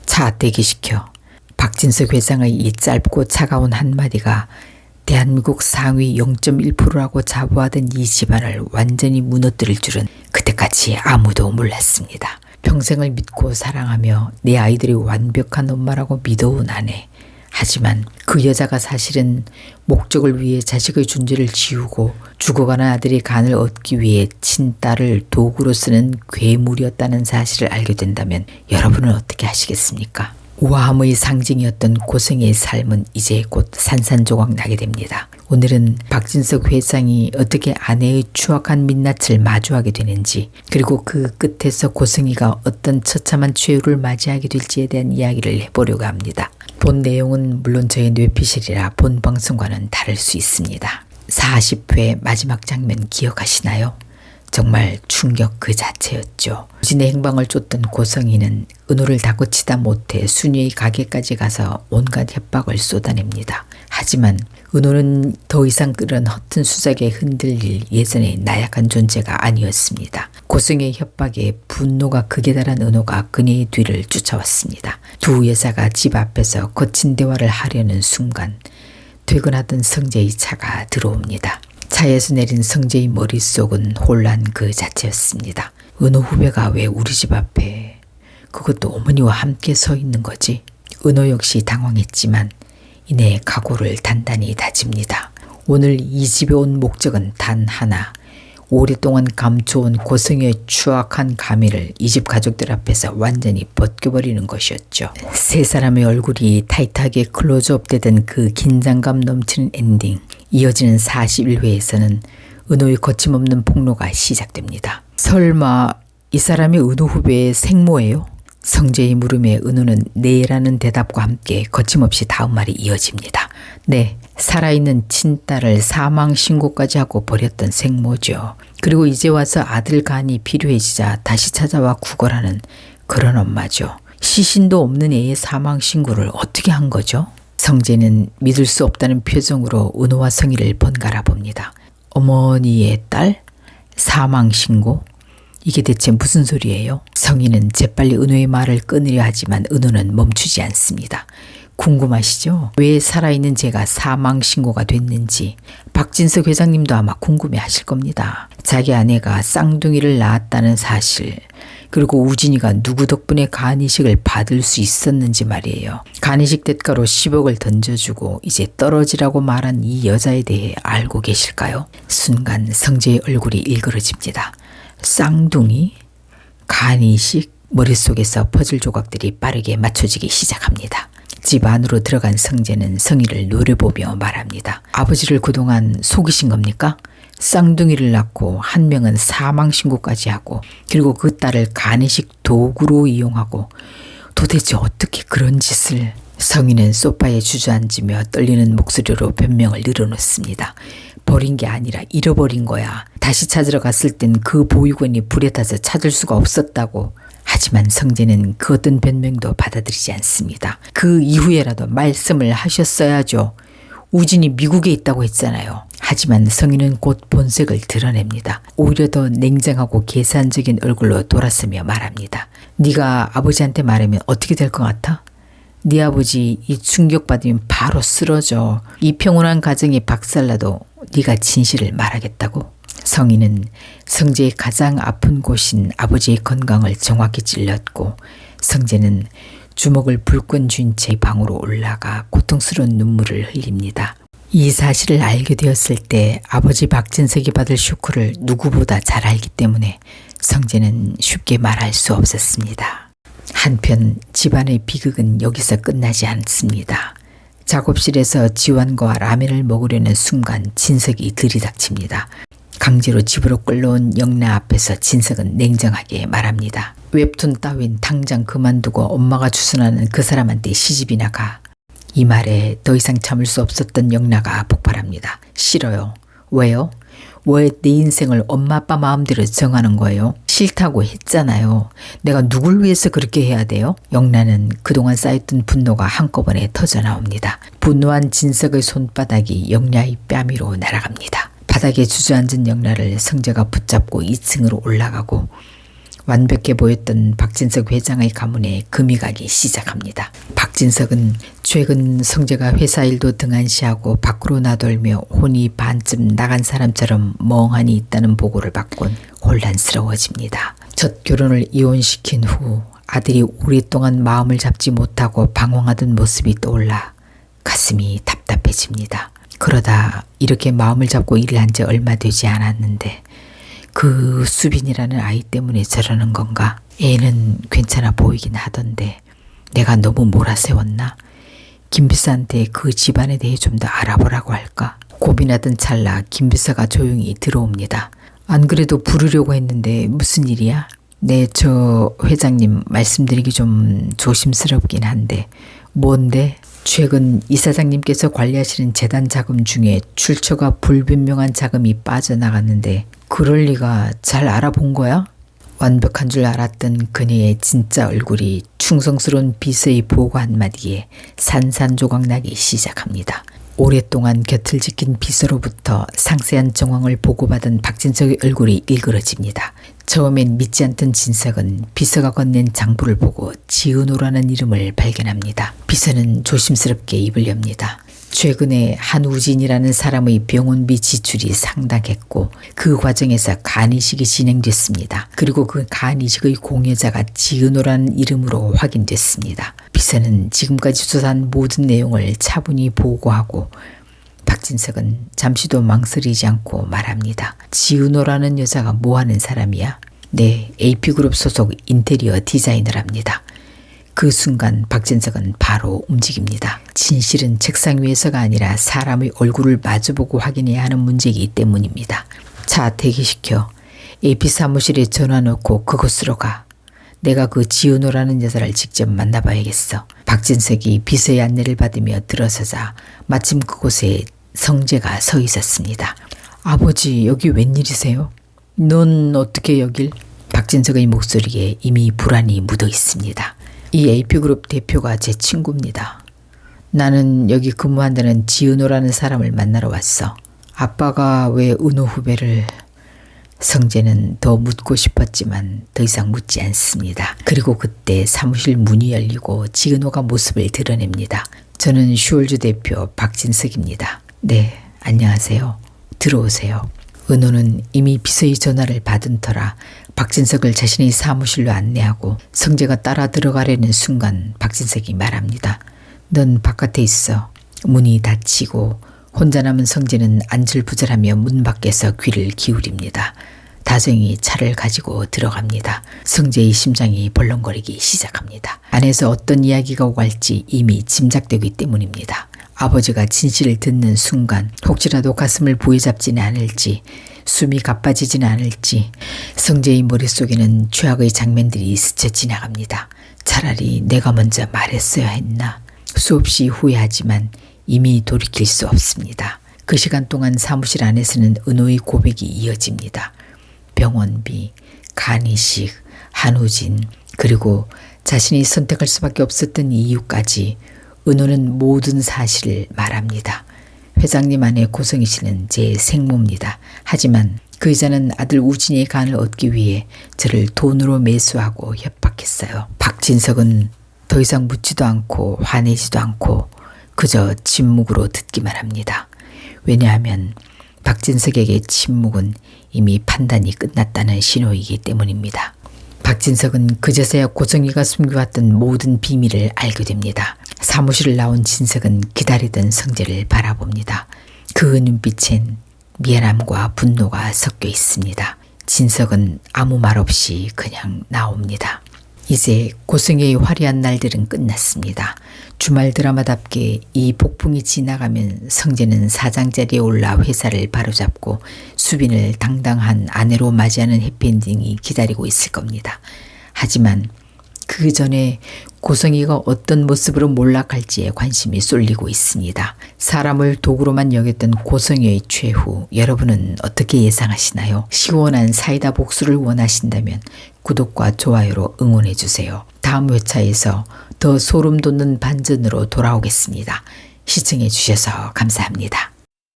차 대기시켜. 박진석 회장의 이 짧고 차가운 한마디가 대한민국 상위 0.1%라고 자부하던 이 집안을 완전히 무너뜨릴 줄은 그때까지 아무도 몰랐습니다. 평생을 믿고 사랑하며 내 아이들이 완벽한 엄마라고 믿어온 아내. 하지만 그 여자가 사실은 목적을 위해 자식의 존재를 지우고 죽어가는 아들의 간을 얻기 위해 친딸을 도구로 쓰는 괴물이었다는 사실을 알게 된다면 여러분은 어떻게 하시겠습니까? 우아함의 상징이었던 고생의 삶은 이제 곧 산산조각 나게 됩니다. 오늘은 박진석 회장이 어떻게 아내의 추악한 민낯을 마주하게 되는지, 그리고 그 끝에서 고생이가 어떤 처참한 최후를 맞이하게 될지에 대한 이야기를 해보려고 합니다. 본 내용은 물론 저의 뇌피셜이라 본 방송과는 다를 수 있습니다. 40회 마지막 장면 기억하시나요? 정말 충격 그 자체였죠. 우진의 행방을 쫓던 고성이는 은호를 다그치다 못해 순이의 가게까지 가서 온갖 협박을 쏟아냅니다. 하지만 은호는 더 이상 그런 허튼 수작에 흔들릴 예전의 나약한 존재가 아니었습니다. 고성의 협박에 분노가 극에 달한 은호가 그녀의 뒤를 쫓아왔습니다. 두 여자가 집 앞에서 거친 대화를 하려는 순간 퇴근하던 성재의 차가 들어옵니다. 차에서 내린 성재의 머릿속은 혼란 그 자체였습니다. 은호 후배가 왜 우리 집 앞에, 그것도 어머니와 함께 서 있는 거지? 은호 역시 당황했지만 이내 각오를 단단히 다집니다. 오늘 이 집에 온 목적은 단 하나. 오랫동안 감춰온 고성의 추악한 가미를 이 집 가족들 앞에서 완전히 벗겨버리는 것이었죠. 세 사람의 얼굴이 타이트하게 클로즈업 되던 그 긴장감 넘치는 엔딩. 이어지는 41회에서는 은호의 거침없는 폭로가 시작됩니다. 설마 이 사람이 은호 후배의 생모예요? 성재의 물음에 은호는 네라는 대답과 함께 거침없이 다음 말이 이어집니다. 네, 살아있는 친딸을 사망 신고까지 하고 버렸던 생모죠. 그리고 이제 와서 아들 간이 필요해지자 다시 찾아와 구걸하는 그런 엄마죠. 시신도 없는 애의 사망 신고를 어떻게 한 거죠? 성재는 믿을 수 없다는 표정으로 은호와 성희를 번갈아 봅니다. 어머니의 딸? 사망 신고? 이게 대체 무슨 소리예요? 성희는 재빨리 은호의 말을 끊으려 하지만 은호는 멈추지 않습니다. 궁금하시죠? 왜 살아있는 제가 사망 신고가 됐는지. 박진석 회장님도 아마 궁금해 하실 겁니다. 자기 아내가 쌍둥이를 낳았다는 사실, 그리고 우진이가 누구 덕분에 간이식을 받을 수 있었는지 말이에요. 간이식 대가로 10억을 던져주고 이제 떨어지라고 말한 이 여자에 대해 알고 계실까요? 순간 성재의 얼굴이 일그러집니다. 쌍둥이? 간이식? 머릿속에서 퍼즐 조각들이 빠르게 맞춰지기 시작합니다. 집 안으로 들어간 성재는 성희를 노려보며 말합니다. 아버지를 그동안 속이신 겁니까? 쌍둥이를 낳고 한 명은 사망신고까지 하고, 그리고 그 딸을 간이식 도구로 이용하고, 도대체 어떻게 그런 짓을. 성희는 소파에 주저앉으며 떨리는 목소리로 변명을 늘어놓습니다. 버린 게 아니라 잃어버린 거야. 다시 찾으러 갔을 땐 그 보육원이 불에 타서 찾을 수가 없었다고. 하지만 성재는 그 어떤 변명도 받아들이지 않습니다. 그 이후에라도 말씀을 하셨어야죠. 우진이 미국에 있다고 했잖아요. 하지만 성희는 곧 본색을 드러냅니다. 오히려 더 냉정하고 계산적인 얼굴로 돌아서며 말합니다. 네가 아버지한테 말하면 어떻게 될 것 같아? 네 아버지 이 충격받으면 바로 쓰러져. 이 평온한 가정이 박살나도 네가 진실을 말하겠다고? 성희는 성재의 가장 아픈 곳인 아버지의 건강을 정확히 찔렸고, 성재는 주먹을 불끈 쥔 채 방으로 올라가 고통스러운 눈물을 흘립니다. 이 사실을 알게 되었을 때 아버지 박진석이 받을 쇼크를 누구보다 잘 알기 때문에 성재는 쉽게 말할 수 없었습니다. 한편 집안의 비극은 여기서 끝나지 않습니다. 작업실에서 지환과 라면을 먹으려는 순간 진석이 들이닥칩니다. 강제로 집으로 끌러온 영나 앞에서 진석은 냉정하게 말합니다. 웹툰 따윈 당장 그만두고 엄마가 추천하는 그 사람한테 시집이나 가. 이 말에 더 이상 참을 수 없었던 영나가 폭발합니다. 싫어요. 왜요? 왜 내 인생을 엄마 아빠 마음대로 정하는 거예요? 싫다고 했잖아요. 내가 누굴 위해서 그렇게 해야 돼요? 영나는 그동안 쌓였던 분노가 한꺼번에 터져나옵니다. 분노한 진석의 손바닥이 영나의 뺨위로 날아갑니다. 바닥에 주저앉은 영나를 성재가 붙잡고 2층으로 올라가고 완벽해 보였던 박진석 회장의 가문에 금이 가기 시작합니다. 박진석은 최근 성재가 회사 일도 등한시하고 밖으로 나돌며 혼이 반쯤 나간 사람처럼 멍하니 있다는 보고를 받곤 혼란스러워집니다. 첫 결혼을 이혼시킨 후 아들이 오랫동안 마음을 잡지 못하고 방황하던 모습이 떠올라 가슴이 답답해집니다. 그러다 이렇게 마음을 잡고 일을 한 지 얼마 되지 않았는데 그 수빈이라는 아이 때문에 저러는 건가? 애는 괜찮아 보이긴 하던데 내가 너무 몰아세웠나? 김비서한테 그 집안에 대해 좀 더 알아보라고 할까? 고민하던 찰나 김비서가 조용히 들어옵니다. 안 그래도 부르려고 했는데 무슨 일이야? 네, 저 회장님 말씀드리기 좀 조심스럽긴 한데 뭔데? 최근 이사장님께서 관리하시는 재단 자금 중에 출처가 불분명한 자금이 빠져나갔는데 그럴 리가. 잘 알아본 거야? 완벽한 줄 알았던 그녀의 진짜 얼굴이 충성스러운 비서의 보고 한마디에 산산조각 나기 시작합니다. 오랫동안 곁을 지킨 비서로부터 상세한 정황을 보고받은 박진석의 얼굴이 일그러집니다. 처음엔 믿지 않던 진석은 비서가 건넨 장부를 보고 지은호라는 이름을 발견합니다. 비서는 조심스럽게 입을 엽니다. 최근에 한우진이라는 사람의 병원비 지출이 상당했고 그 과정에서 간이식이 진행됐습니다. 그리고 그 간이식의 공여자가 지은호라는 이름으로 확인됐습니다. 비서는 지금까지 조사한 모든 내용을 차분히 보고하고 박진석은 잠시도 망설이지 않고 말합니다. 지은호라는 여자가 뭐하는 사람이야? 네, AP그룹 소속 인테리어 디자이너랍니다. 그 순간 박진석은 바로 움직입니다. 진실은 책상 위에서가 아니라 사람의 얼굴을 마주보고 확인해야 하는 문제이기 때문입니다. 자, 대기시켜. AP 사무실에 전화 넣고 그곳으로 가. 내가 그 지은호라는 여자를 직접 만나봐야겠어. 박진석이 비서의 안내를 받으며 들어서자 마침 그곳에 성재가 서 있었습니다. 아버지, 여기 웬일이세요? 넌 어떻게 여길? 박진석의 목소리에 이미 불안이 묻어 있습니다. 이 AP그룹 대표가 제 친구입니다. 나는 여기 근무한다는 지은호라는 사람을 만나러 왔어. 아빠가 왜 은호 후배를... 성재는 더 묻고 싶었지만 더 이상 묻지 않습니다. 그리고 그때 사무실 문이 열리고 지은호가 모습을 드러냅니다. 저는 슈월주 대표 박진석입니다. 네, 안녕하세요. 들어오세요. 은호는 이미 비서의 전화를 받은 터라 박진석을 자신의 사무실로 안내하고 성재가 따라 들어가려는 순간 박진석이 말합니다. 넌 바깥에 있어. 문이 닫히고 혼자 남은 성재는 안절부절하며 문 밖에서 귀를 기울입니다. 다정히 차를 가지고 들어갑니다. 성재의 심장이 벌렁거리기 시작합니다. 안에서 어떤 이야기가 오갈지 이미 짐작되기 때문입니다. 아버지가 진실을 듣는 순간 혹시라도 가슴을 부여잡지는 않을지 숨이 가빠지지는 않을지 성재의 머릿속에는 최악의 장면들이 스쳐 지나갑니다. 차라리 내가 먼저 말했어야 했나. 수없이 후회하지만 이미 돌이킬 수 없습니다. 그 시간 동안 사무실 안에서는 은호의 고백이 이어집니다. 병원비, 간이식, 한우진, 그리고 자신이 선택할 수밖에 없었던 이유까지 은호는 모든 사실을 말합니다. 회장님 아내 고성희 씨는 제 생모입니다. 하지만 그 여자는 아들 우진이의 간을 얻기 위해 저를 돈으로 매수하고 협박했어요. 박진석은 더 이상 묻지도 않고 화내지도 않고 그저 침묵으로 듣기만 합니다. 왜냐하면 박진석에게 침묵은 이미 판단이 끝났다는 신호이기 때문입니다. 박진석은 그제서야 고성희가 숨겨왔던 모든 비밀을 알게 됩니다. 사무실을 나온 진석은 기다리던 성재를 바라봅니다. 그 눈빛엔 미안함과 분노가 섞여 있습니다. 진석은 아무 말 없이 그냥 나옵니다. 이제 고성희의 화려한 날들은 끝났습니다. 주말 드라마답게 이 폭풍이 지나가면 성재는 사장 자리에 올라 회사를 바로잡고 수빈을 당당한 아내로 맞이하는 해피엔딩이 기다리고 있을 겁니다. 하지만 그 전에 고성희가 어떤 모습으로 몰락할지에 관심이 쏠리고 있습니다. 사람을 도구로만 여겼던 고성희의 최후, 여러분은 어떻게 예상하시나요? 시원한 사이다 복수를 원하신다면 구독과 좋아요로 응원해주세요. 다음 회차에서 더 소름 돋는 반전으로 돌아오겠습니다. 시청해주셔서 감사합니다.